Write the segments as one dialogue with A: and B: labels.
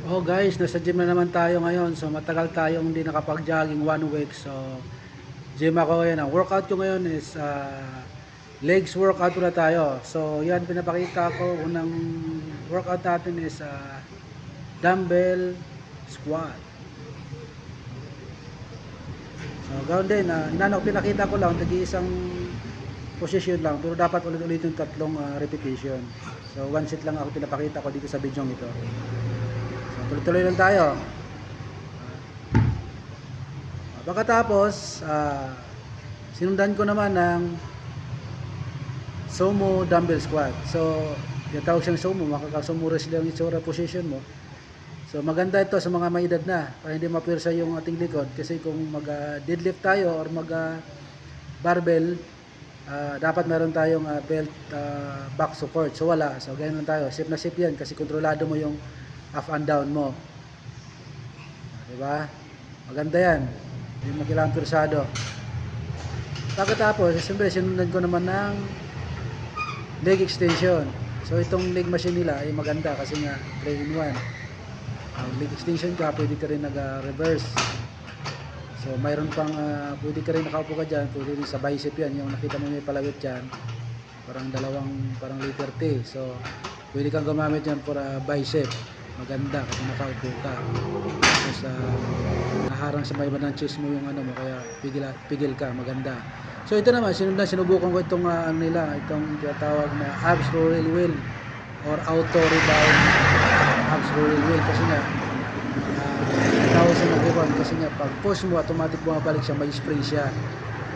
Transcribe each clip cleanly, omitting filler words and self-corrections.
A: Oh guys, nasa gym na naman tayo ngayon. So matagal tayong hindi nakapag-jogging 1 week. So gym ako ngayon. Ang workout ko ngayon is legs workout na tayo. So yan pinapakita ko. Unang workout natin is dumbbell squat. So gawin din, pinakita ko lang tagi-isang position lang, pero dapat ulit-ulit yung tatlong repetition. So one set lang ako pinapakita ko dito sa video ito. So tuloy-tuloy lang tayo. Pagkatapos sinundan ko naman ng sumo dumbbell squat. So yung tawag siyang sumo, makaka-sumo wrestling yung itsura position mo. So maganda ito sa mga may edad na para hindi mapwersa yung ating likod, kasi kung mag deadlift tayo or mag barbell, dapat meron tayong belt back support. So wala. So ganyan lang tayo. Safe na safe yan kasi kontrolado mo yung up and down mo. Diba? Maganda yan. Hindi mo kailangan pwersado. Pagkatapos, siyempre sinundan ko naman ng leg extension. So itong leg machine nila ay maganda kasi nga 3-in-1. Leg extension ka, pwede ka rin nag-reverse. So mayroon pang pwede ka rin nakaupo ka dyan, pwede rin sa bicep yan, yung nakita mo may palawit dyan, parang letter T. So pwede kang gumamit yan for bicep, maganda kasi nakaupo ka. Tapos naharang sa may bandang chest mo yung ano mo, kaya pigil ka, maganda. So ito naman, sinubukan ko itong itong tinatawag na abs roll wheel or auto rebound abs roll wheel, kasi nga tawag sa nag-rebound kasi nga pag push mo automatic bumabalik siya, may spring siya.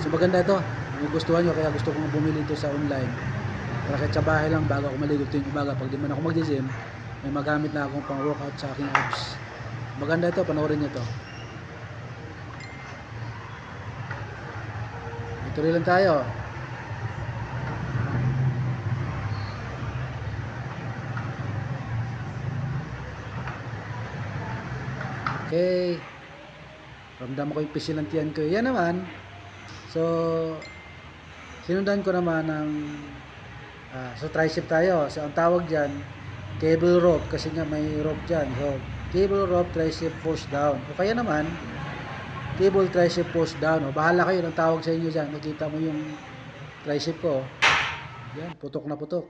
A: So maganda ito, kung gustuhan nyo, kaya gusto kong bumili ito sa online para kahit sa bahay lang bago ako maligo tuwing umaga, pag di man ako mag-gym may magamit na akong pang workout sa aking abs. Maganda ito, panoorin nyo ito. Ituloy lang tayo. Okay, ramdam ko yung pisilantian ko. Yan naman. So sinundan ko naman ng sa tricep tayo. So ang tawag dyan, cable rope, kasi nga may rope dyan. So cable rope tricep push down. O kaya naman cable tricep push down. O bahala kayo ng tawag sa inyo dyan. Nakita mo yung tricep ko, yan, putok na putok.